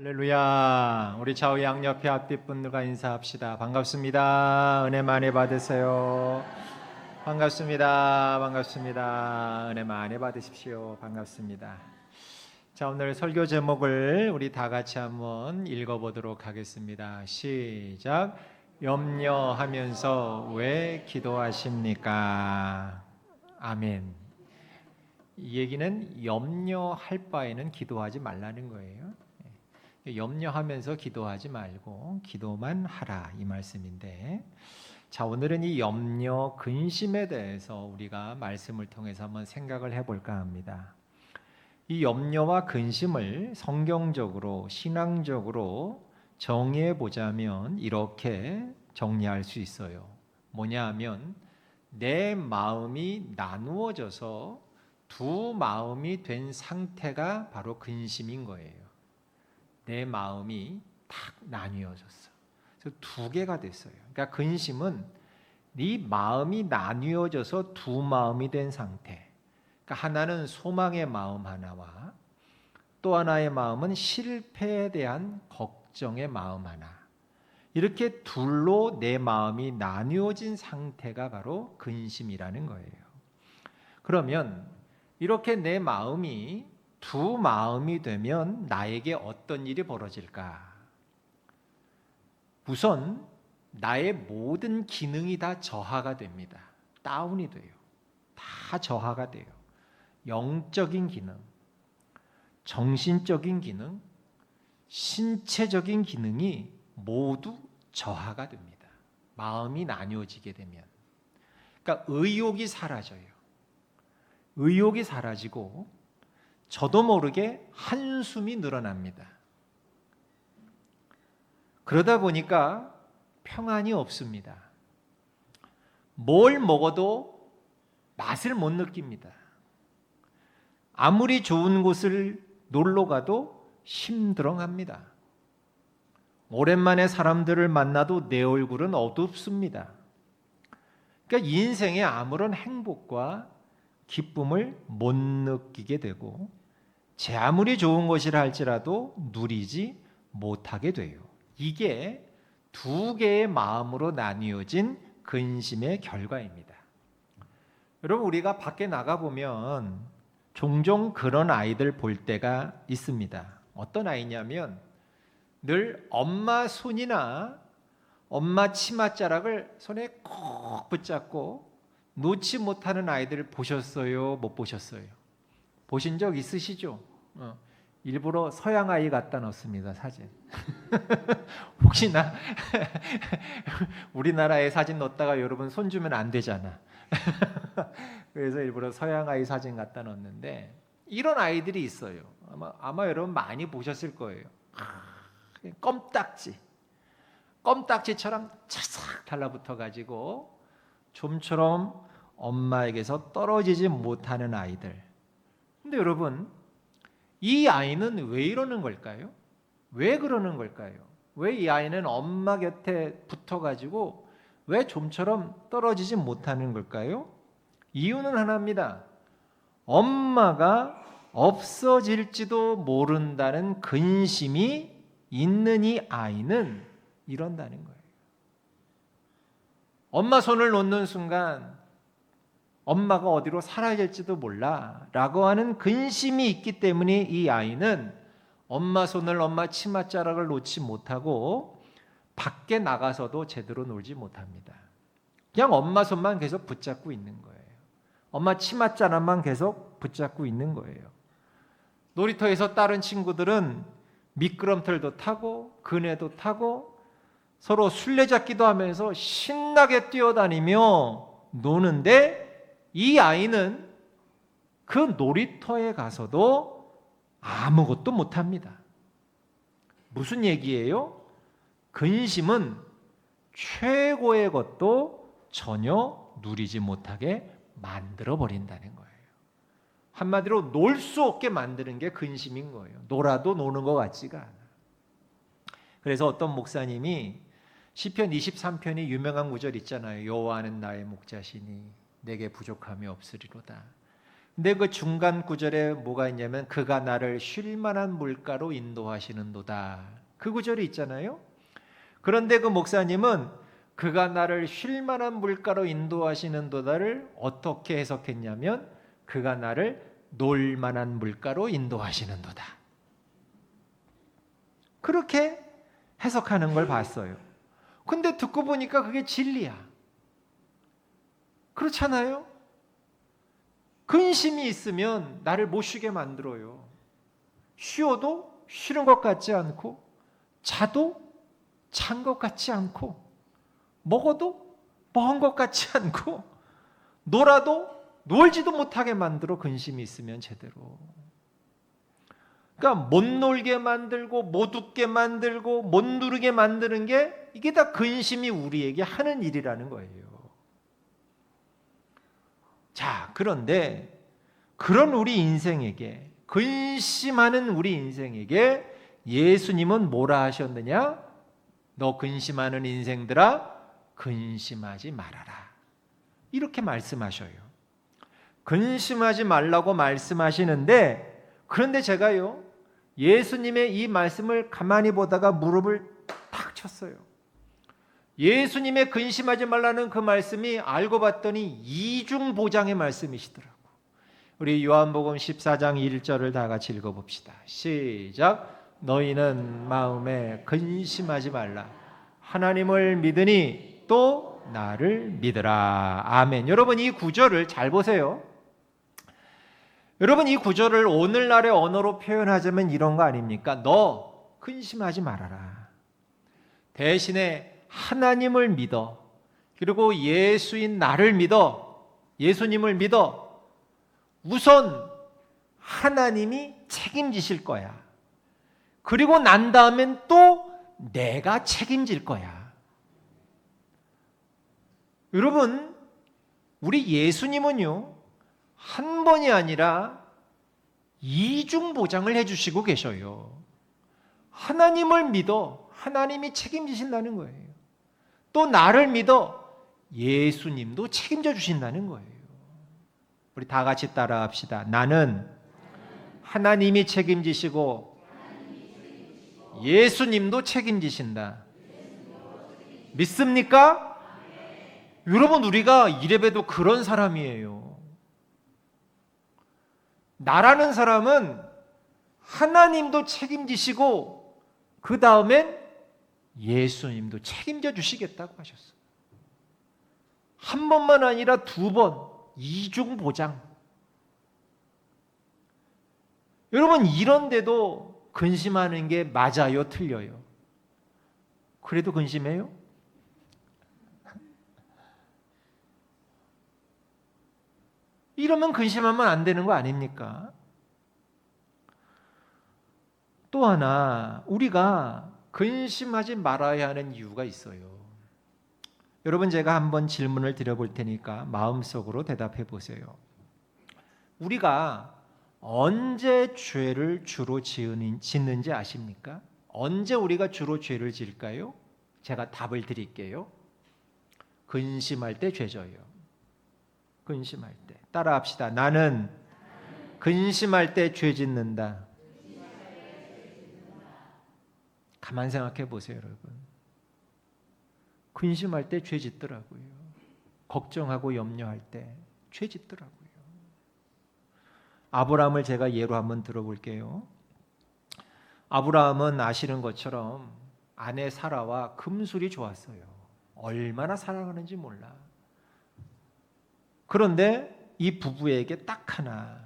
할렐루야. 우리 좌우 양옆에 앞뒤 분들과 인사합시다. 반갑습니다. 은혜 많이 받으세요. 반갑습니다. 반갑습니다. 은혜 많이 받으십시오. 반갑습니다. 자, 오늘 설교 제목을 우리 다 같이 한번 읽어보도록 하겠습니다. 시작. 염려하면서 왜 기도하십니까? 아멘. 이 얘기는 염려할 바에는 기도하지 말라는 거예요. 염려하면서 기도하지 말고 기도만 하라, 이 말씀인데, 자, 오늘은 이 염려, 근심에 대해서 우리가 말씀을 통해서 한번 생각을 해볼까 합니다. 이 염려와 근심을 성경적으로, 신앙적으로 정의해 보자면 이렇게 정리할 수 있어요. 뭐냐 하면 내 마음이 나누어져서 두 마음이 된 상태가 바로 근심인 거예요. 내 마음이 탁 나뉘어졌어. 그래서 두 개가 됐어요. 그러니까 근심은 네 마음이 나뉘어져서 두 마음이 된 상태. 그러니까 하나는 소망의 마음 하나와 또 하나의 마음은 실패에 대한 걱정의 마음 하나. 이렇게 둘로 내 마음이 나뉘어진 상태가 바로 근심이라는 거예요. 그러면 이렇게 내 마음이 두 마음이 되면 나에게 어떤 일이 벌어질까? 우선 나의 모든 기능이 다 저하가 됩니다. 다운이 돼요. 다 저하가 돼요. 영적인 기능, 정신적인 기능, 신체적인 기능이 모두 저하가 됩니다. 마음이 나뉘어지게 되면. 그러니까 의욕이 사라져요. 의욕이 사라지고 저도 모르게 한숨이 늘어납니다. 그러다 보니까 평안이 없습니다. 뭘 먹어도 맛을 못 느낍니다. 아무리 좋은 곳을 놀러 가도 심드렁합니다. 오랜만에 사람들을 만나도 내 얼굴은 어둡습니다. 그러니까 인생에 아무런 행복과 기쁨을 못 느끼게 되고 제 아무리 좋은 것이라 할지라도 누리지 못하게 돼요. 이게 두 개의 마음으로 나뉘어진 근심의 결과입니다. 여러분, 우리가 밖에 나가보면 종종 그런 아이들 볼 때가 있습니다. 어떤 아이냐면 늘 엄마 손이나 엄마 치맛자락을 손에 꼭 붙잡고 놓지 못하는 아이들을 보셨어요? 못 보셨어요? 보신 적 있으시죠? 일부러 서양 아이 갖다 넣습니다, 사진. 혹시나 우리나라에 사진 넣었다가 여러분 손 주면 안 되잖아. 그래서 일부러 서양 아이 사진 갖다 넣었는데 이런 아이들이 있어요. 아마 여러분 많이 보셨을 거예요. 껌딱지처럼 차삭 달라붙어 가지고 좀처럼 엄마에게서 떨어지지 못하는 아이들. 근데 여러분, 이 아이는 왜 이러는 걸까요? 왜 그러는 걸까요? 왜 이 아이는 엄마 곁에 붙어가지고 왜 좀처럼 떨어지지 못하는 걸까요? 이유는 하나입니다. 엄마가 없어질지도 모른다는 근심이 있는 이 아이는 이런다는 거예요. 엄마 손을 놓는 순간 엄마가 어디로 사라질지도 몰라 라고 하는 근심이 있기 때문에 이 아이는 엄마 손을, 엄마 치맛자락을 놓지 못하고 밖에 나가서도 제대로 놀지 못합니다. 그냥 엄마 손만 계속 붙잡고 있는 거예요. 엄마 치맛자락만 계속 붙잡고 있는 거예요. 놀이터에서 다른 친구들은 미끄럼틀도 타고 그네도 타고 서로 술래잡기도 하면서 신나게 뛰어다니며 노는데 이 아이는 그 놀이터에 가서도 아무것도 못합니다. 무슨 얘기예요? 근심은 최고의 것도 전혀 누리지 못하게 만들어버린다는 거예요. 한마디로 놀 수 없게 만드는 게 근심인 거예요. 놀아도 노는 것 같지가 않아. 그래서 어떤 목사님이 시편 23편이 유명한 구절 있잖아요. 여호와는 나의 목자시니 내게 부족함이 없으리로다. 근데 그 중간 구절에 뭐가 있냐면 그가 나를 쉴 만한 물가로 인도하시는도다. 그 구절이 있잖아요. 그런데 그 목사님은 그가 나를 쉴 만한 물가로 인도하시는도다를 어떻게 해석했냐면 그가 나를 놀 만한 물가로 인도하시는도다. 그렇게 해석하는 걸 봤어요. 근데 듣고 보니까 그게 진리야. 그렇잖아요? 근심이 있으면 나를 못 쉬게 만들어요. 쉬어도 쉬는 것 같지 않고, 자도 잔 것 같지 않고, 먹어도 먹은 것 같지 않고, 놀아도 놀지도 못하게 만들어. 근심이 있으면 제대로. 그러니까 못 놀게 만들고 못 웃게 만들고 못 누르게 만드는 게 이게 다 근심이 우리에게 하는 일이라는 거예요. 자, 그런데 그런 우리 인생에게, 근심하는 우리 인생에게 예수님은 뭐라 하셨느냐? 너 근심하는 인생들아, 근심하지 말아라. 이렇게 말씀하셔요. 근심하지 말라고 말씀하시는데, 그런데 제가요, 예수님의 이 말씀을 가만히 보다가 무릎을 탁 쳤어요. 예수님의 근심하지 말라는 그 말씀이 알고 봤더니 이중보장의 말씀이시더라고. 우리 요한복음 14장 1절을 다 같이 읽어봅시다. 시작. 너희는 마음에 근심하지 말라. 하나님을 믿으니 또 나를 믿으라. 아멘. 여러분, 이 구절을 잘 보세요. 여러분, 이 구절을 오늘날의 언어로 표현하자면 이런 거 아닙니까? 너 근심하지 말아라. 대신에 하나님을 믿어. 그리고 예수인 나를 믿어. 예수님을 믿어. 우선 하나님이 책임지실 거야. 그리고 난 다음엔 또 내가 책임질 거야. 여러분, 우리 예수님은요, 한 번이 아니라 이중 보장을 해주시고 계셔요. 하나님을 믿어. 하나님이 책임지신다는 거예요. 또 나를 믿어. 예수님도 책임져 주신다는 거예요. 우리 다 같이 따라합시다. 나는 하나님이 책임지시고 예수님도 책임지신다. 믿습니까? 여러분, 우리가 이래봬도 그런 사람이에요. 나라는 사람은 하나님도 책임지시고 그 다음엔 예수님도 책임져 주시겠다고 하셨어요. 한 번만 아니라 두 번, 이중 보장. 여러분, 이런데도 근심하는 게 맞아요, 틀려요? 그래도 근심해요? 이러면 근심하면 안 되는 거 아닙니까? 또 하나, 우리가 근심하지 말아야 하는 이유가 있어요. 여러분, 제가 한번 질문을 드려볼 테니까 마음속으로 대답해 보세요. 우리가 언제 죄를 주로 짓는지 아십니까? 언제 우리가 주로 죄를 지을까요? 제가 답을 드릴게요. 근심할 때 죄져요. 근심할 때. 따라합시다. 나는 근심할 때 죄 짓는다. 가만 생각해 보세요, 여러분. 근심할 때 죄 짓더라고요. 걱정하고 염려할 때 죄 짓더라고요. 아브라함을 제가 예로 한번 들어볼게요. 아브라함은 아시는 것처럼 아내 사라와 금술이 좋았어요. 얼마나 사랑하는지 몰라. 그런데 이 부부에게 딱 하나,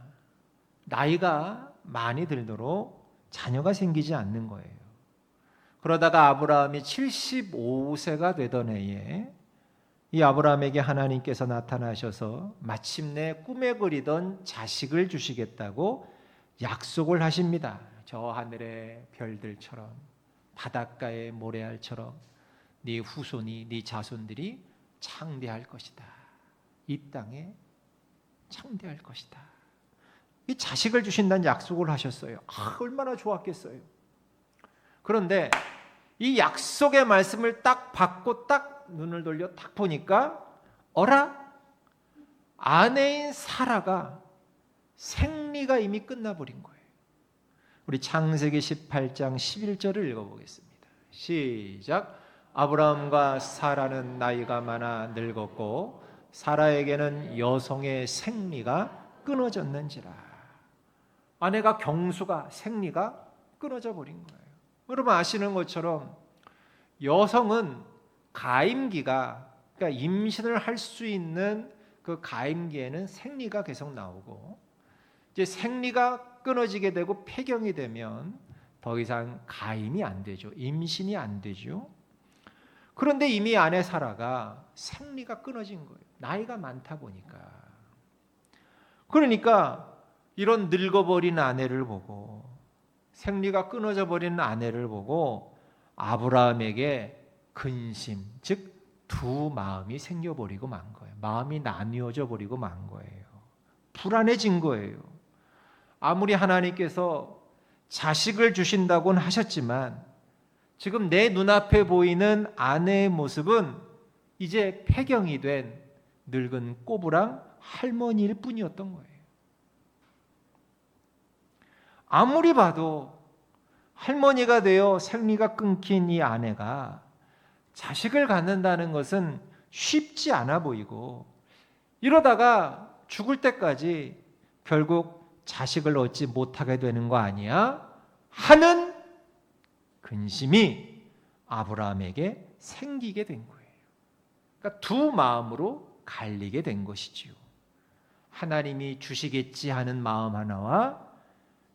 나이가 많이 들도록 자녀가 생기지 않는 거예요. 그러다가 아브라함이 75세가 되던 해에 이 아브라함에게 하나님께서 나타나셔서 마침내 꿈에 그리던 자식을 주시겠다고 약속을 하십니다. 저 하늘의 별들처럼, 바닷가의 모래알처럼 네 후손이, 네 자손들이 창대할 것이다. 이 땅에 창대할 것이다. 이 자식을 주신다는 약속을 하셨어요. 얼마나 좋았겠어요. 그런데 이 약속의 말씀을 딱 받고 딱 눈을 돌려 딱 보니까 어라? 아내인 사라가 생리가 이미 끝나버린 거예요. 우리 창세기 18장 11절을 읽어보겠습니다. 시작. 아브라함과 사라는 나이가 많아 늙었고 사라에게는 여성의 생리가 끊어졌는지라. 아내가 경수가 생리가 끊어져 버린 거예요. 여러분 아시는 것처럼 여성은 가임기가, 그러니까 임신을 할 수 있는 그 가임기에는 생리가 계속 나오고, 이제 생리가 끊어지게 되고 폐경이 되면 더 이상 가임이 안 되죠. 임신이 안 되죠. 그런데 이미 아내 사라가 생리가 끊어진 거예요. 나이가 많다 보니까. 그러니까 이런 늙어버린 아내를 보고, 생리가 끊어져 버린 아내를 보고 아브라함에게 근심, 즉 두 마음이 생겨버리고 만 거예요. 마음이 나뉘어져 버리고 만 거예요. 불안해진 거예요. 아무리 하나님께서 자식을 주신다고는 하셨지만 지금 내 눈앞에 보이는 아내의 모습은 이제 폐경이 된 늙은 꼬부랑 할머니일 뿐이었던 거예요. 아무리 봐도 할머니가 되어 생리가 끊긴 이 아내가 자식을 갖는다는 것은 쉽지 않아 보이고, 이러다가 죽을 때까지 결국 자식을 얻지 못하게 되는 거 아니야? 하는 근심이 아브라함에게 생기게 된 거예요. 그러니까 두 마음으로 갈리게 된 것이지요. 하나님이 주시겠지 하는 마음 하나와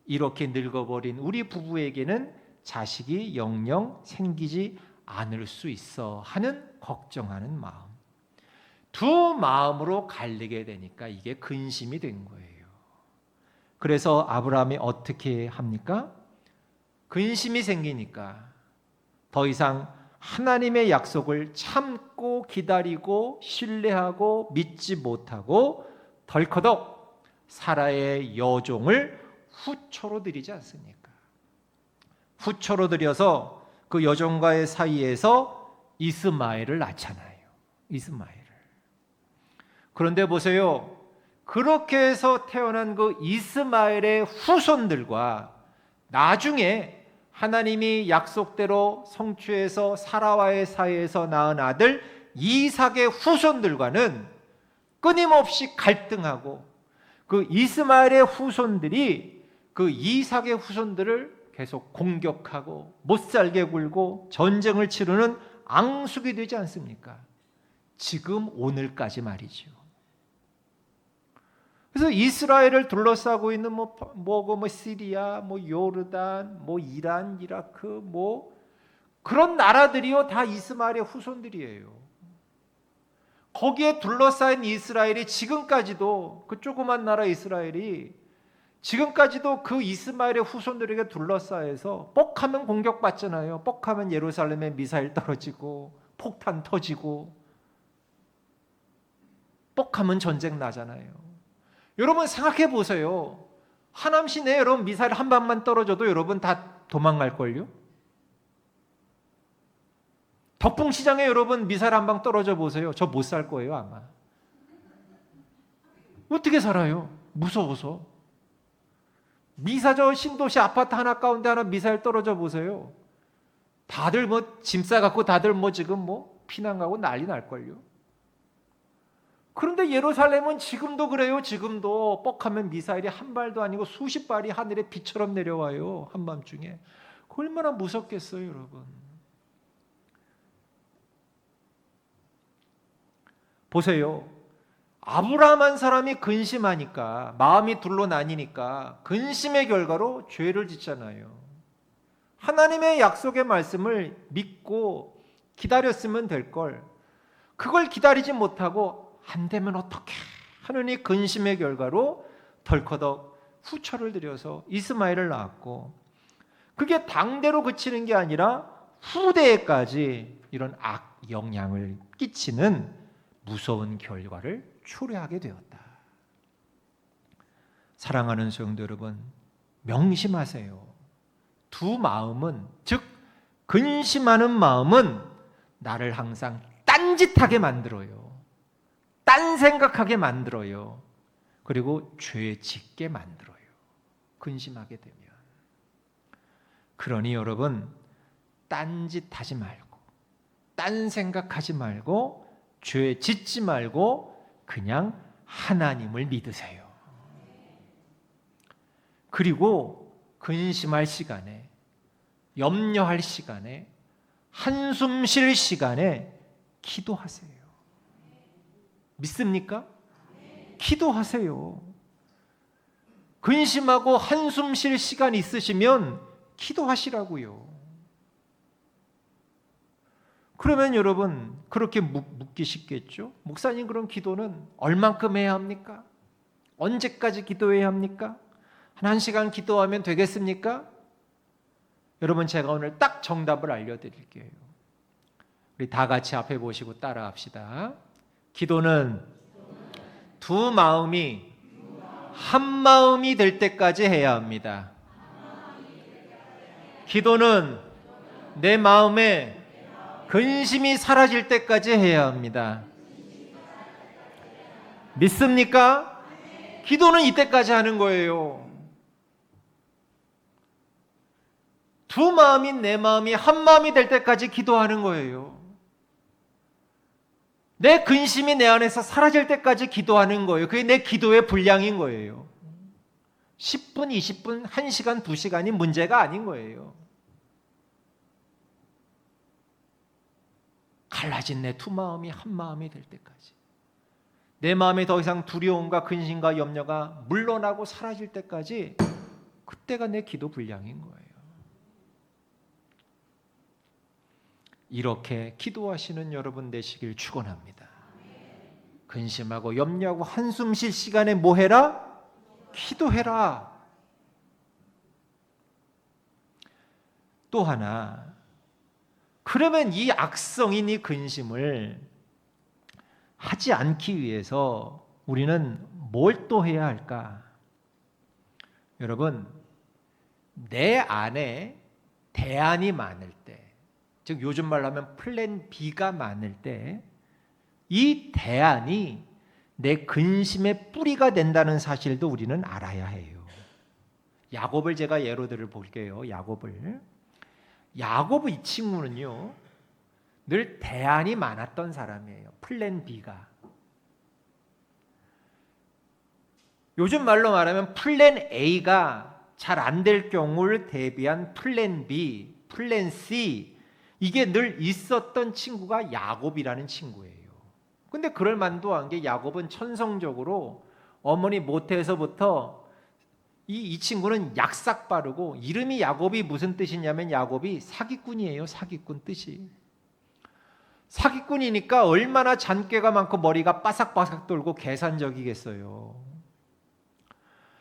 이렇게 늙어버린 우리 부부에게는 자식이 영영 생기지 않을 수 있어 하는 걱정하는 마음, 두 마음으로 갈리게 되니까 이게 근심이 된 거예요. 그래서 아브라함이 어떻게 합니까? 근심이 생기니까 더 이상 하나님의 약속을 참고 기다리고 신뢰하고 믿지 못하고 덜커덕 사라의 여종을 후초로 드리지 않습니까? 후초로 드려서 그 여종과의 사이에서 이스마엘을 낳잖아요. 이스마엘을. 그런데 보세요. 그렇게 해서 태어난 그 이스마엘의 후손들과 나중에 하나님이 약속대로 성취해서 사라와의 사이에서 낳은 아들 이삭의 후손들과는 끊임없이 갈등하고, 그 이스마엘의 후손들이 그 이삭의 후손들을 계속 공격하고 못살게 굴고 전쟁을 치르는 앙숙이 되지 않습니까? 지금 오늘까지 말이죠. 그래서 이스라엘을 둘러싸고 있는 뭐 시리아, 뭐 요르단, 뭐 이란, 이라크, 뭐 그런 나라들이요 다 이스마엘의 후손들이에요. 거기에 둘러싸인 이스라엘이 지금까지도, 그 조그만 나라 이스라엘이 지금까지도 그 이스마엘의 후손들에게 둘러싸여서 뻑하면 공격받잖아요. 뻑하면 예루살렘에 미사일 떨어지고 폭탄 터지고 뻑하면 전쟁 나잖아요. 여러분 생각해 보세요. 하남 시내에 여러분 미사일 한 방만 떨어져도 여러분 다 도망갈걸요? 덕풍시장에 여러분 미사일 한 방 떨어져 보세요. 저 못 살 거예요 아마. 어떻게 살아요? 무서워서. 미사저 신도시 아파트 하나 가운데 하나 미사일 떨어져 보세요. 다들 뭐 짐 싸갖고 다들 뭐 지금 뭐 피난 가고 난리 날걸요. 그런데 예루살렘은 지금도 그래요. 지금도 뻑하면 미사일이 한 발도 아니고 수십 발이 하늘에 비처럼 내려와요. 한밤중에. 얼마나 무섭겠어요 여러분. 보세요. 아브라함 한 사람이 근심하니까, 마음이 둘로 나뉘니까 근심의 결과로 죄를 짓잖아요. 하나님의 약속의 말씀을 믿고 기다렸으면 될 걸, 그걸 기다리지 못하고 안 되면 어떡해 하는 이 근심의 결과로 덜커덕 후처를 들여서 이스마엘을 낳았고, 그게 당대로 그치는 게 아니라 후대에까지 이런 악 영향을 끼치는 무서운 결과를 초래하게 되었다. 사랑하는 성도 여러분, 명심하세요. 두 마음은, 즉 근심하는 마음은 나를 항상 딴짓하게 만들어요. 딴 생각하게 만들어요. 그리고 죄 짓게 만들어요. 근심하게 되면. 그러니 여러분, 딴짓 하지 말고, 딴 생각하지 말고, 죄 짓지 말고 그냥 하나님을 믿으세요. 그리고 근심할 시간에, 염려할 시간에, 한숨 쉴 시간에 기도하세요. 믿습니까? 기도하세요. 근심하고 한숨 쉴 시간 있으시면 기도하시라고요. 그러면 여러분 그렇게 묻기 쉽겠죠? 목사님, 그럼 기도는 얼만큼 해야 합니까? 언제까지 기도해야 합니까? 한 1시간 기도하면 되겠습니까? 여러분, 제가 오늘 딱 정답을 알려드릴게요. 우리 다 같이 앞에 보시고 따라합시다. 기도는 두 마음이 한 마음이 될 때까지 해야 합니다. 기도는 내 마음에 근심이 사라질 때까지 해야 합니다. 믿습니까? 기도는 이때까지 하는 거예요. 두 마음인 내 마음이 한 마음이 될 때까지 기도하는 거예요. 내 근심이 내 안에서 사라질 때까지 기도하는 거예요. 그게 내 기도의 분량인 거예요. 10분, 20분, 1시간, 2시간이 문제가 아닌 거예요. 갈라진 내 두 마음이 한 마음이 될 때까지, 내 마음에 더 이상 두려움과 근심과 염려가 물러나고 사라질 때까지, 그때가 내 기도 분량인 거예요. 이렇게 기도하시는 여러분 되시길 축원합니다. 근심하고 염려하고 한숨 쉴 시간에 뭐 해라? 기도해라. 또 하나, 그러면 이 악성인 이 근심을 하지 않기 위해서 우리는 뭘 또 해야 할까? 여러분, 내 안에 대안이 많을 때, 즉 요즘 말로 하면 플랜 B가 많을 때, 이 대안이 내 근심의 뿌리가 된다는 사실도 우리는 알아야 해요. 야곱을 제가 예로 들어 볼게요. 야곱 이 친구는요, 늘 대안이 많았던 사람이에요. 플랜 B가. 요즘 말로 말하면 플랜 A가 잘 안 될 경우를 대비한 플랜 B, 플랜 C, 이게 늘 있었던 친구가 야곱이라는 친구예요. 근데 그럴 만도 한 게, 야곱은 천성적으로 어머니 모태에서부터 이 친구는 약삭 빠르고, 이름이 야곱이 무슨 뜻이냐면 야곱이 사기꾼이에요. 사기꾼 뜻이. 사기꾼이니까 얼마나 잔꾀가 많고 머리가 바삭바삭 돌고 계산적이겠어요.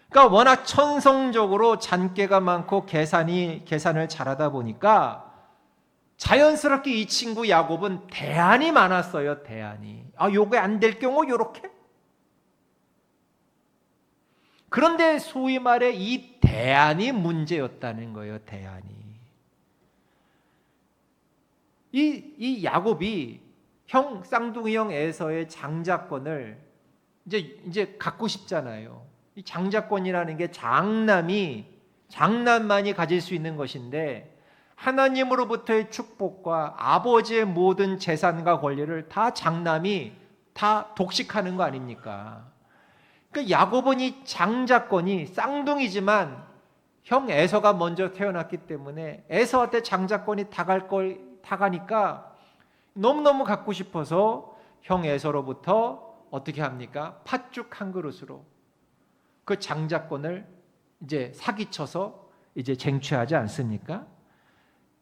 그러니까 워낙 천성적으로 잔꾀가 많고 계산을 잘하다 보니까 자연스럽게 이 친구 야곱은 대안이 많았어요. 대안이. 요게 안 될 경우 요렇게. 그런데 소위 말해 이 대안이 문제였다는 거예요. 대안이. 이 야곱이 쌍둥이 형 에서의 장자권을 이제 갖고 싶잖아요. 이 장자권이라는 게 장남만이 가질 수 있는 것인데, 하나님으로부터의 축복과 아버지의 모든 재산과 권리를 다 장남이 다 독식하는 거 아닙니까? 그러니까 야곱은 이 장자권이, 쌍둥이지만 형 에서가 먼저 태어났기 때문에 에서한테 장자권이 다가니까 너무너무 갖고 싶어서 형 에서로부터 어떻게 합니까? 팥죽 한 그릇으로 그 장자권을 이제 사기쳐서 이제 쟁취하지 않습니까?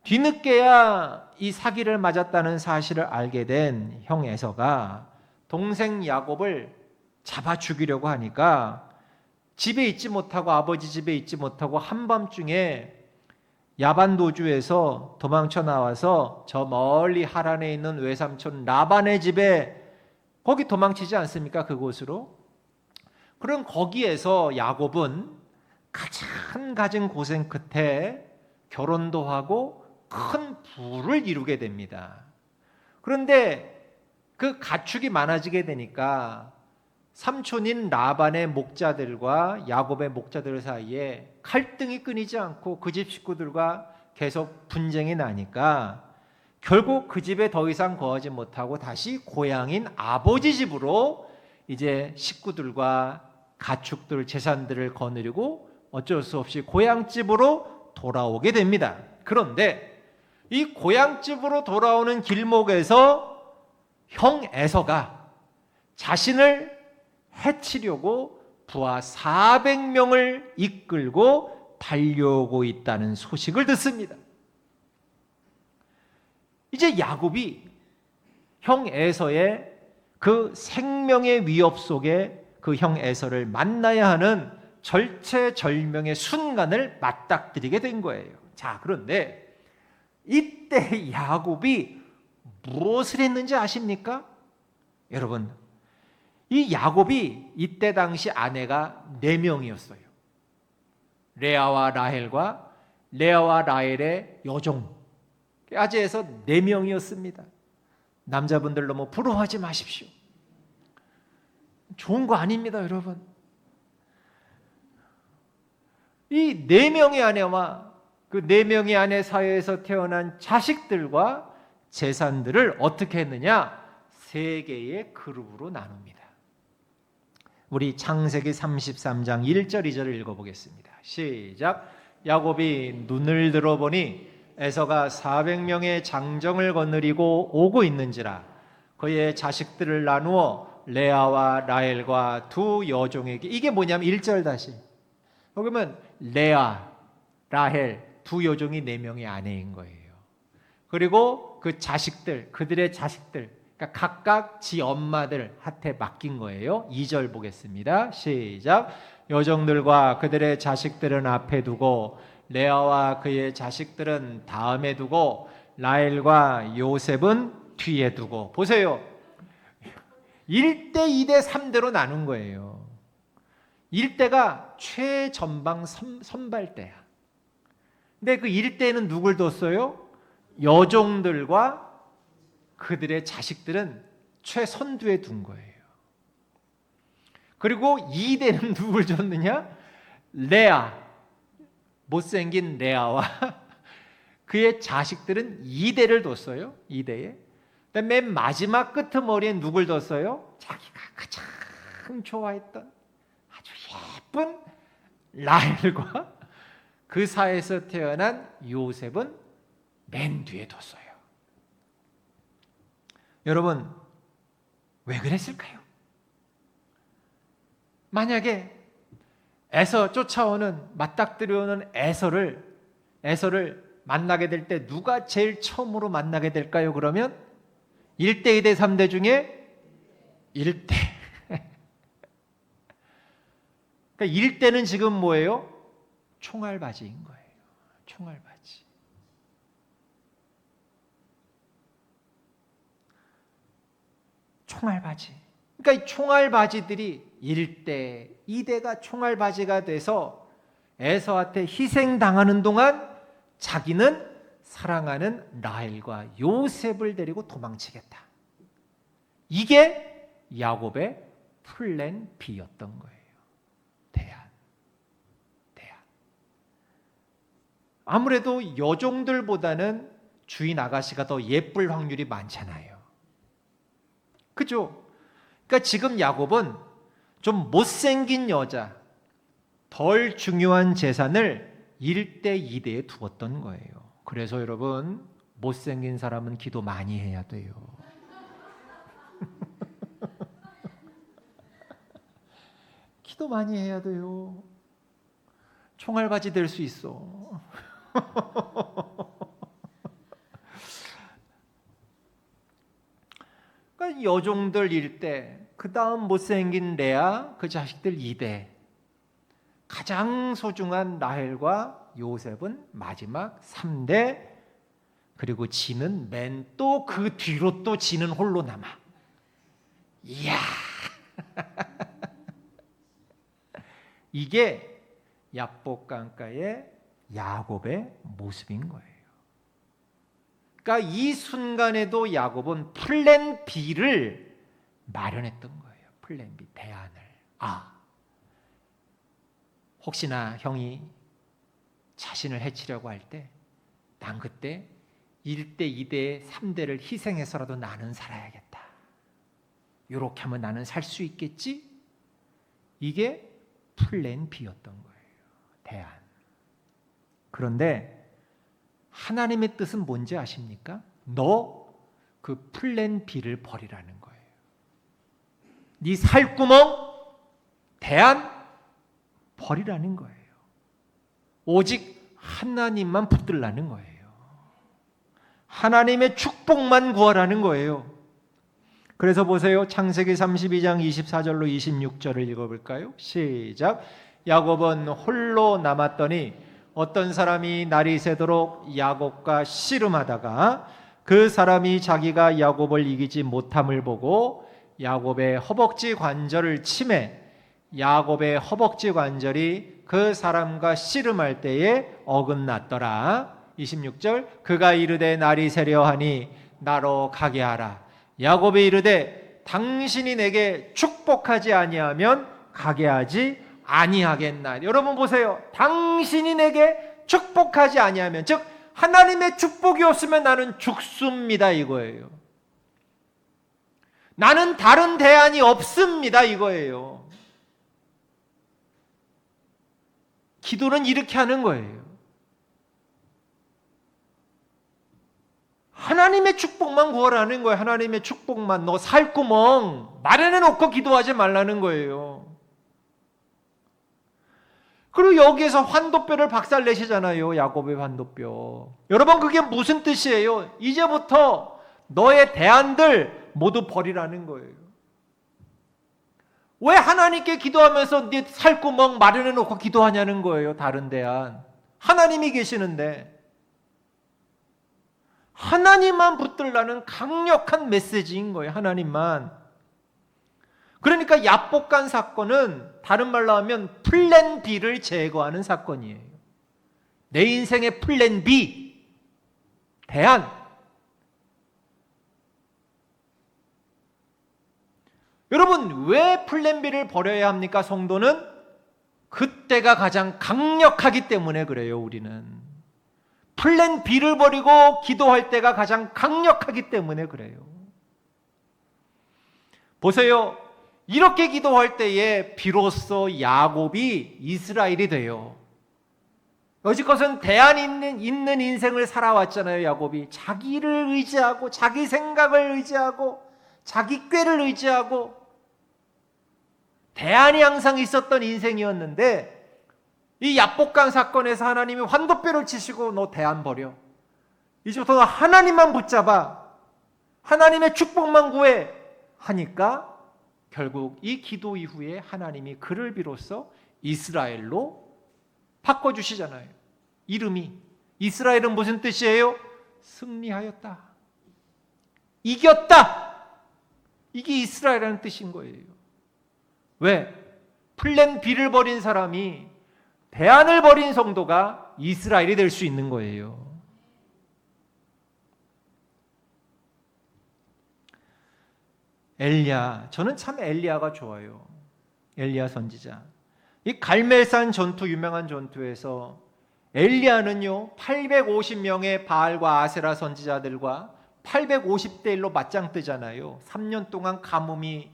뒤늦게야 이 사기를 맞았다는 사실을 알게 된 형 에서가 동생 야곱을 잡아 죽이려고 하니까, 집에 있지 못하고, 아버지 집에 있지 못하고 한밤중에 야반 도주에서 도망쳐 나와서 저 멀리 하란에 있는 외삼촌 라반의 집에, 거기 도망치지 않습니까? 그곳으로. 그럼 거기에서 야곱은 가장 가진 고생 끝에 결혼도 하고 큰 부를 이루게 됩니다. 그런데 그 가축이 많아지게 되니까 삼촌인 라반의 목자들과 야곱의 목자들 사이에 갈등이 끊이지 않고 그 집 식구들과 계속 분쟁이 나니까 결국 그 집에 더 이상 거하지 못하고 다시 고향인 아버지 집으로 이제 식구들과 가축들, 재산들을 거느리고 어쩔 수 없이 고향집으로 돌아오게 됩니다. 그런데 이 고향집으로 돌아오는 길목에서 형 에서가 자신을 해치려고 부하 400명을 이끌고 달려오고 있다는 소식을 듣습니다. 이제 야곱이 형 에서의 그 생명의 위협 속에 그 형 에서를 만나야 하는 절체절명의 순간을 맞닥뜨리게 된 거예요. 자, 그런데 이때 야곱이 무엇을 했는지 아십니까? 여러분, 이 야곱이 이때 당시 아내가 4명이었어요. 레아와 라헬과 레아와 라헬의 여종, 아재에서 4명이었습니다. 남자분들 너무 부러워하지 마십시오. 좋은 거 아닙니다, 여러분. 이 4명의 아내와 그 4명의 아내 사이에서 태어난 자식들과 재산들을 어떻게 했느냐? 3개의 그룹으로 나눕니다. 우리 창세기 33장 1절 2절을 읽어보겠습니다. 시작. 야곱이 눈을 들어보니 에서가 400명의 장정을 거느리고 오고 있는지라 그의 자식들을 나누어 레아와 라헬과 2 여종에게, 이게 뭐냐면 1절 다시 보면 레아, 라헬 2 여종이 4명의 아내인 거예요. 그리고 그 자식들, 그들의 자식들, 그러니까 각각 지 엄마들한테 맡긴 거예요. 2절 보겠습니다. 시작. 여종들과 그들의 자식들은 앞에 두고 레아와 그의 자식들은 다음에 두고 라헬과 요셉은 뒤에 두고. 보세요. 1대 2대 3대로 나눈 거예요. 1대가 최전방 선발대야. 근데 그 1대에는 누굴 뒀어요? 여종들과 그들의 자식들은 최선두에 둔 거예요. 그리고 2대는 누굴 줬느냐? 레아, 못생긴 레아와 그의 자식들은 2대를 뒀어요. 2대에. 맨 마지막 끄트머리에 누굴 뒀어요? 자기가 가장 좋아했던 아주 예쁜 라헬과 그 사이에서 태어난 요셉은 맨 뒤에 뒀어요. 여러분, 왜 그랬을까요? 만약에 에서 쫓아오는, 맞닥뜨려오는 에서를 만나게 될 때 누가 제일 처음으로 만나게 될까요? 그러면 1대 2대 3대 중에 1대. 그러니까 1대는 지금 뭐예요? 총알바지인 거예요. 총알바지. 총알바지. 그러니까 이 총알바지들이 1대, 2대가 총알바지가 돼서 에서한테 희생당하는 동안 자기는 사랑하는 라헬과 요셉을 데리고 도망치겠다. 이게 야곱의 플랜 B였던 거예요. 대안. 아무래도 여종들보다는 주인 아가씨가 더 예쁠 확률이 많잖아요. 그죠? 그러니까 지금 야곱은 좀 못생긴 여자, 덜 중요한 재산을 1대 2대에 두었던 거예요. 그래서 여러분, 못생긴 사람은 기도 많이 해야 돼요. 기도 많이 해야 돼요. 총알바지 될 수 있어. 그러니까 여종들 1대, 그 다음 못생긴 레아, 그 자식들 2대, 가장 소중한 라헬과 요셉은 마지막 3대, 그리고 지는 맨 또 그 뒤로 또 지는 홀로 남아. 이야. 이게 야복강가의 야곱의 모습인 거예요. 그러니까 이 순간에도 야곱은 플랜 B를 마련했던 거예요. 플랜 B, 대안을. 혹시나 형이 자신을 해치려고 할 때 난 그때 1대, 2대, 3대를 희생해서라도 나는 살아야겠다. 이렇게 하면 나는 살 수 있겠지? 이게 플랜 B였던 거예요. 대안. 그런데 하나님의 뜻은 뭔지 아십니까? 너 그 플랜 B를 버리라는 거예요. 네 살구멍, 대안 버리라는 거예요. 오직 하나님만 붙들라는 거예요. 하나님의 축복만 구하라는 거예요. 그래서 보세요. 창세기 32장 24절로 26절을 읽어볼까요? 시작. 야곱은 홀로 남았더니 어떤 사람이 날이 새도록 야곱과 씨름하다가 그 사람이 자기가 야곱을 이기지 못함을 보고 야곱의 허벅지 관절을 치매 야곱의 허벅지 관절이 그 사람과 씨름할 때에 어긋났더라. 26절. 그가 이르되 날이 새려 하니 나로 가게 하라. 야곱이 이르되 당신이 내게 축복하지 아니하면 가게 하지 아니하겠나. 여러분 보세요. 당신이 내게 축복하지 아니하면, 즉 하나님의 축복이 없으면 나는 죽습니다 이거예요. 나는 다른 대안이 없습니다 이거예요. 기도는 이렇게 하는 거예요. 하나님의 축복만 구하라는 거예요. 하나님의 축복만. 너 살구멍 마련해 놓고 기도하지 말라는 거예요. 그리고 여기에서 환도뼈를 박살내시잖아요. 야곱의 환도뼈. 여러분 그게 무슨 뜻이에요? 이제부터 너의 대안들 모두 버리라는 거예요. 왜 하나님께 기도하면서 네 살구멍 마련해 놓고 기도하냐는 거예요. 다른 대안. 하나님이 계시는데 하나님만 붙들라는 강력한 메시지인 거예요. 하나님만. 그러니까 야복간 사건은 다른 말로 하면 플랜 B를 제거하는 사건이에요. 내 인생의 플랜 B, 대안. 여러분 왜 플랜 B를 버려야 합니까? 성도는 그때가 가장 강력하기 때문에 그래요. 우리는 플랜 B를 버리고 기도할 때가 가장 강력하기 때문에 그래요. 보세요. 이렇게 기도할 때에 비로소 야곱이 이스라엘이 돼요. 여지껏은 대안 있는 인생을 살아왔잖아요. 야곱이 자기를 의지하고 자기 생각을 의지하고 자기 꾀를 의지하고 대안이 항상 있었던 인생이었는데 이 야복강 사건에서 하나님이 환도뼈를 치시고 너 대안 버려. 이제부터 너 하나님만 붙잡아. 하나님의 축복만 구해 하니까 결국 이 기도 이후에 하나님이 그를 비로소 이스라엘로 바꿔주시잖아요. 이름이. 이스라엘은 무슨 뜻이에요? 승리하였다. 이겼다. 이게 이스라엘이라는 뜻인 거예요. 왜? 플랜 B를 버린 사람이 대안을 버린 성도가 이스라엘이 될 수 있는 거예요. 엘리야, 저는 참 엘리야가 좋아요. 엘리야 선지자. 이 갈멜산 전투, 유명한 전투에서 엘리야는요 850명의 바알과 아세라 선지자들과 850대 1로 맞짱 뜨잖아요. 3년 동안 가뭄이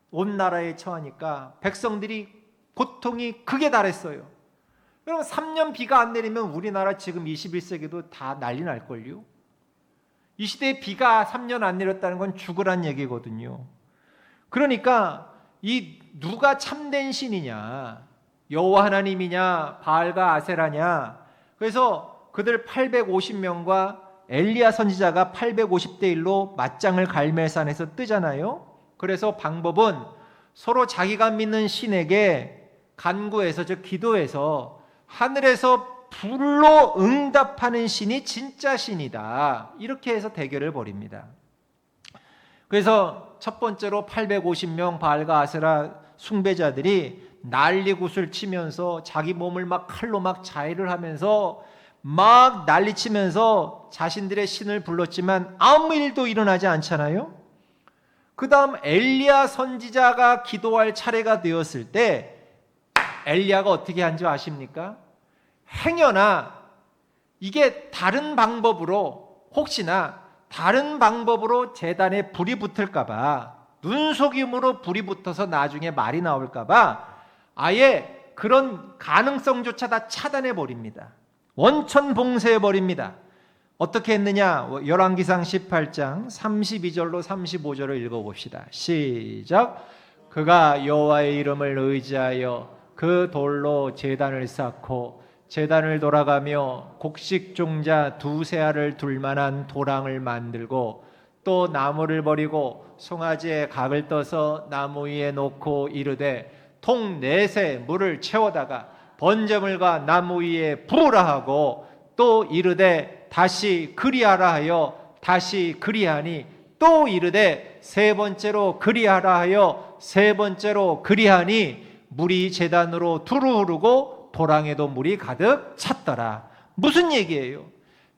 온 나라에 처하니까 백성들이 고통이 극에 달했어요. 여러분 3년 비가 안 내리면 우리나라 지금 21세기도 다 난리 날걸요. 이 시대에 비가 3년 안 내렸다는 건 죽으란 얘기거든요. 그러니까 이 누가 참된 신이냐, 여호와 하나님이냐, 바알과 아세라냐. 그래서 그들 850명과 엘리야 선지자가 850대 1로 맞짱을 갈멜산에서 뜨잖아요. 그래서 방법은 서로 자기가 믿는 신에게 간구해서, 즉 기도해서 하늘에서 불로 응답하는 신이 진짜 신이다. 이렇게 해서 대결을 벌입니다. 그래서 첫 번째로 850명 바알과 아세라 숭배자들이 난리굿을 치면서 자기 몸을 막 칼로 막 자해를 하면서 막 난리치면서 자신들의 신을 불렀지만 아무 일도 일어나지 않잖아요. 그 다음 엘리야 선지자가 기도할 차례가 되었을 때 엘리야가 어떻게 한 줄 아십니까? 행여나 이게 다른 방법으로, 혹시나 다른 방법으로 제단에 불이 붙을까 봐, 눈속임으로 불이 붙어서 나중에 말이 나올까 봐 아예 그런 가능성조차 다 차단해 버립니다. 원천 봉쇄해 버립니다. 어떻게 했느냐? 열왕기상 18장 32절로 35절을 읽어봅시다. 시작. 그가 여호와의 이름을 의지하여 그 돌로 제단을 쌓고 제단을 돌아가며 곡식 종자 두세 알을 둘 만한 도랑을 만들고 또 나무를 버리고 송아지에 각을 떠서 나무 위에 놓고 이르되 통 넷에 물을 채워다가 번제물과 나무 위에 부으라 하고 또 이르되 다시 그리하라 하여 다시 그리하니 또 이르되 세 번째로 그리하라 하여 세 번째로 그리하니 물이 제단으로 두루 흐르고 도랑에도 물이 가득 찼더라. 무슨 얘기예요?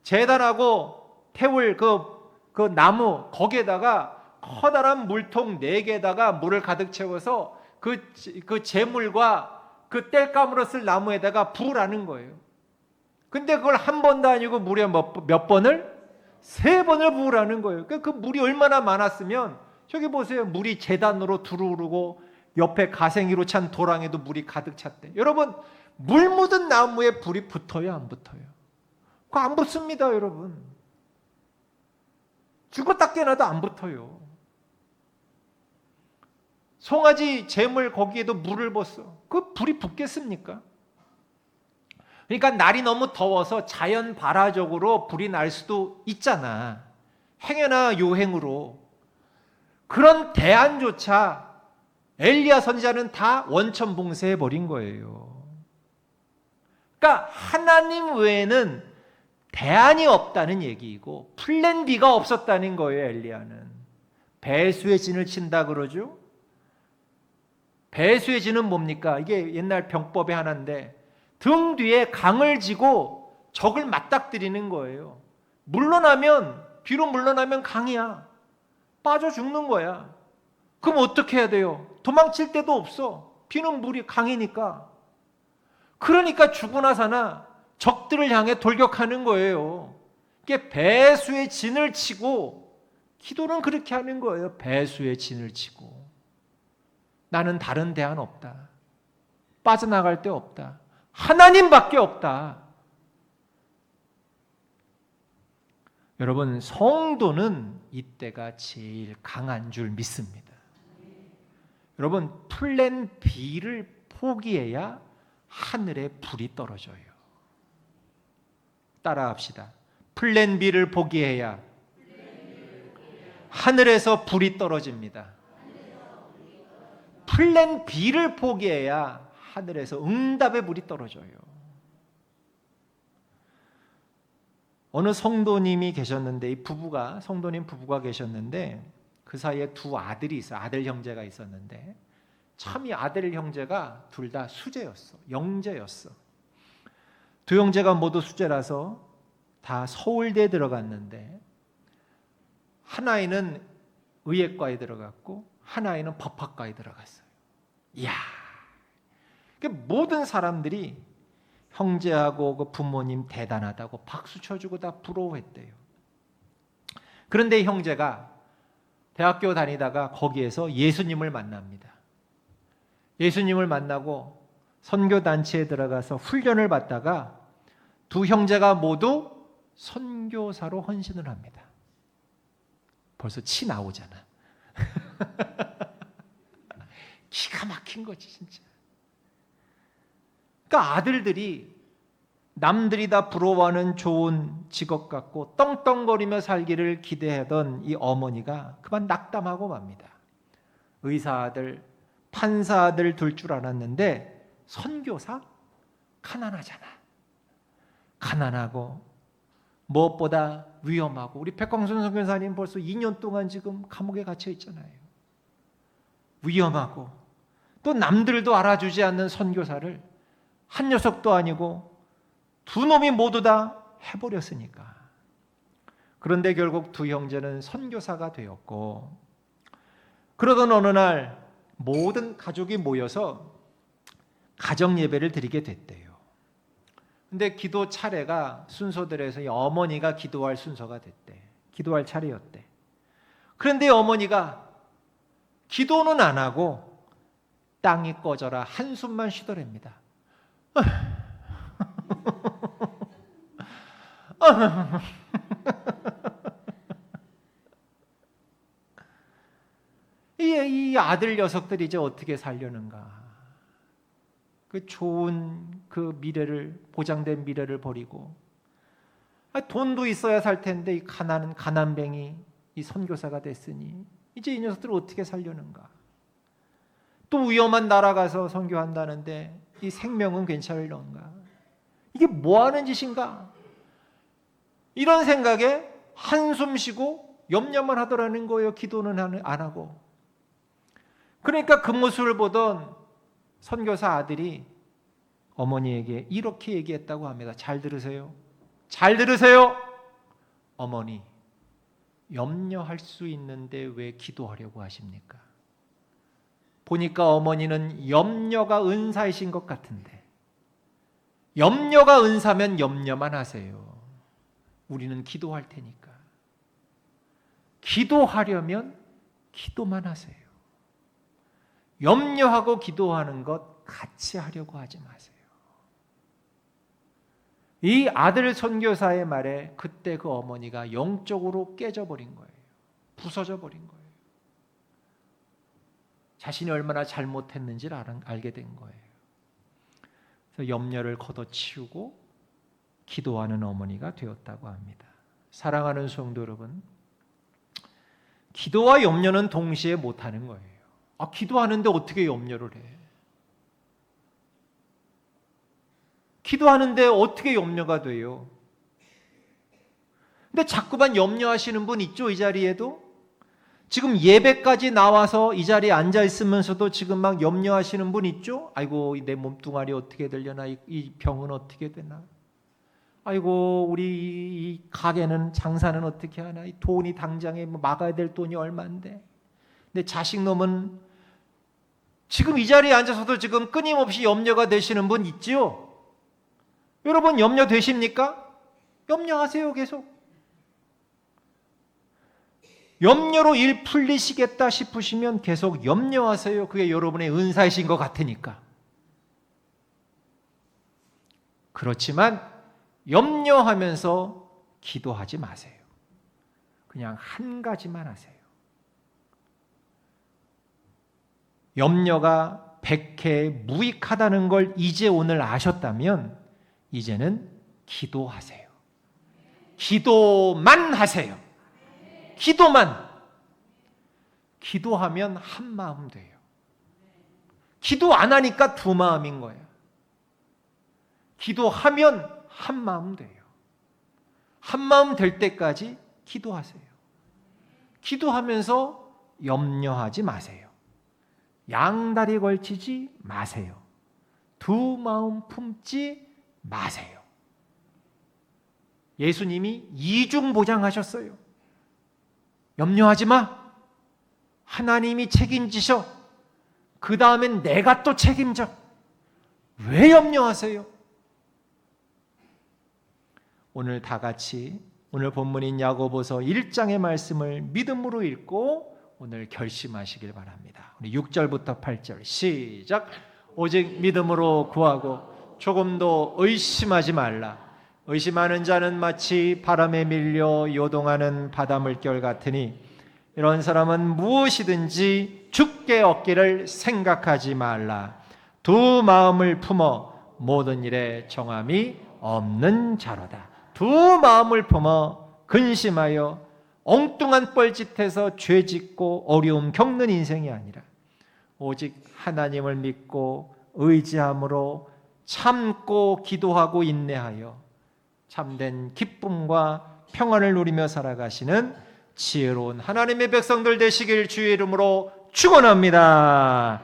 제단하고 태울 그 나무 거기에다가 커다란 물통 4개에다가 물을 가득 채워서 그 제물과 그 땔감으로 쓸 나무에다가 부으라는 거예요. 근데 그걸 한 번도 아니고 무려 몇 번을? 3번을 부으라는 거예요. 그 물이 얼마나 많았으면 저기 보세요. 물이 제단으로 두루르고 옆에 가생이로 찬 도랑에도 물이 가득 찼대. 여러분, 물 묻은 나무에 불이 붙어요, 안 붙어요? 그거 안 붙습니다, 여러분. 죽었다 깨어나도 안 붙어요. 송아지 제물 거기에도 물을 붓어. 그 불이 붙겠습니까? 그러니까 날이 너무 더워서 자연 발화적으로 불이 날 수도 있잖아. 행여나 요행으로. 그런 대안조차 엘리야 선지자는 다 원천 봉쇄해 버린 거예요. 그러니까 하나님 외에는 대안이 없다는 얘기이고 플랜 B가 없었다는 거예요. 엘리야는 배수의 진을 친다 그러죠. 배수의 진은 뭡니까? 이게 옛날 병법의 하나인데 등 뒤에 강을 지고 적을 맞닥뜨리는 거예요. 뒤로 물러나면 강이야. 빠져 죽는 거야. 그럼 어떻게 해야 돼요? 도망칠 데도 없어. 비는 물이 강이니까. 그러니까 죽으나 사나 적들을 향해 돌격하는 거예요. 이게 배수의 진을 치고, 기도는 그렇게 하는 거예요. 배수의 진을 치고. 나는 다른 대안 없다. 빠져나갈 데 없다. 하나님밖에 없다. 여러분, 성도는 이때가 제일 강한 줄 믿습니다. 여러분, 플랜 B를 포기해야 하늘에 불이 떨어져요. 따라합시다. 플랜 B를 포기해야 하늘에서 불이 떨어집니다. 플랜 B를 포기해야 하늘에서 응답의 불이 떨어져요. 어느 성도님이 계셨는데, 이 성도님 부부가 계셨는데, 그 사이에 2 아들이 있어요. 아들 형제가 있었는데, 참 이 아들 형제가 둘 다 수재였어. 영재였어. 2 형제가 모두 수재라서 다 서울대에 들어갔는데, 한 아이는 의예과에 들어갔고, 한 아이는 법학과에 들어갔어요. 이야, 모든 사람들이 형제하고 그 부모님 대단하다고 박수 쳐주고 다 부러워했대요. 그런데 형제가 대학교 다니다가 거기에서 예수님을 만납니다. 예수님을 만나고 선교단체에 들어가서 훈련을 받다가 2 형제가 모두 선교사로 헌신을 합니다. 벌써 치 나오잖아. 기가 막힌 거지 진짜. 그러니까 아들들이 남들이 다 부러워하는 좋은 직업 갖고 떵떵거리며 살기를 기대하던 이 어머니가 그만 낙담하고 맙니다. 의사 아들, 판사 아들 둘 줄 알았는데 선교사? 가난하잖아. 가난하고 무엇보다 위험하고, 우리 백광순 선교사님 벌써 2년 동안 지금 감옥에 갇혀 있잖아요. 위험하고 또 남들도 알아주지 않는 선교사를 한 녀석도 아니고 2 놈이 모두 다 해버렸으니까. 그런데 결국 2 형제는 선교사가 되었고, 그러던 어느 날 모든 가족이 모여서 가정 예배를 드리게 됐대요. 근데 기도 차례가 순서대로해서 어머니가 기도할 순서가 됐대. 기도할 차례였대. 그런데 어머니가 기도는 안 하고 땅이 꺼져라 한숨만 쉬더랍니다. 이 아들 녀석들이 이제 어떻게 살려는가? 그 좋은 그 미래를, 보장된 미래를 버리고, 돈도 있어야 살 텐데 이 가난뱅이 이 선교사가 됐으니 이제 이 녀석들을 어떻게 살려는가? 또 위험한 나라 가서 선교한다는데 이 생명은 괜찮을런가? 이게 뭐 하는 짓인가? 이런 생각에 한숨 쉬고 염려만 하더라는 거예요. 기도는 안 하고. 그러니까 그 모습을 보던 선교사 아들이 어머니에게 이렇게 얘기했다고 합니다. 잘 들으세요. 잘 들으세요. 어머니, 염려할 수 있는데 왜 기도하려고 하십니까? 보니까 어머니는 염려가 은사이신 것 같은데, 염려가 은사면 염려만 하세요. 우리는 기도할 테니까. 기도하려면 기도만 하세요. 염려하고 기도하는 것 같이 하려고 하지 마세요. 이 아들 선교사의 말에 그때 그 어머니가 영적으로 깨져버린 거예요. 부서져 버린 거예요. 자신이 얼마나 잘못했는지를 알게 된 거예요. 그래서 염려를 걷어치우고 기도하는 어머니가 되었다고 합니다. 사랑하는 성도 여러분, 기도와 염려는 동시에 못하는 거예요. 기도하는데 어떻게 염려를 해? 기도하는데 어떻게 염려가 돼요? 근데 자꾸만 염려하시는 분 있죠? 이 자리에도? 지금 예배까지 나와서 이 자리에 앉아 있으면서도 지금 막 염려하시는 분 있죠? 아이고, 내 몸뚱아리 어떻게 되려나? 이 병은 어떻게 되나? 아이고, 우리 이 가게는 장사는 어떻게 하나? 이 돈이 당장에 막아야 될 돈이 얼마인데? 내 자식 놈은 지금 이 자리에 앉아서도 지금 끊임없이 염려가 되시는 분 있지요? 여러분 염려 되십니까? 염려하세요. 계속. 염려로 일 풀리시겠다 싶으시면 계속 염려하세요. 그게 여러분의 은사이신 것 같으니까. 그렇지만 염려하면서 기도하지 마세요. 그냥 한 가지만 하세요. 염려가 백해 무익하다는 걸 이제 오늘 아셨다면 이제는 기도하세요. 기도만 하세요. 기도만. 기도하면 한 마음 돼요. 기도 안 하니까 두 마음인 거예요. 기도하면 한 마음 돼요. 한 마음 될 때까지 기도하세요. 기도하면서 염려하지 마세요. 양다리 걸치지 마세요. 두 마음 품지 마세요. 예수님이 이중보장하셨어요. 염려하지 마. 하나님이 책임지셔. 그 다음엔 내가 또 책임져. 왜 염려하세요? 오늘 다 같이 오늘 본문인 야고보서 1장의 말씀을 믿음으로 읽고 오늘 결심하시길 바랍니다. 우리 6절부터 8절 시작. 오직 믿음으로 구하고 조금도 의심하지 말라. 의심하는 자는 마치 바람에 밀려 요동하는 바닷물결 같으니 이런 사람은 무엇이든지 주께 얻기를 생각하지 말라. 두 마음을 품어 모든 일에 정함이 없는 자로다. 두 마음을 품어 근심하여 엉뚱한 뻘짓해서 죄짓고 어려움 겪는 인생이 아니라 오직 하나님을 믿고 의지함으로 참고 기도하고 인내하여 참된 기쁨과 평안을 누리며 살아가시는 지혜로운 하나님의 백성들 되시길 주의 이름으로 축원합니다.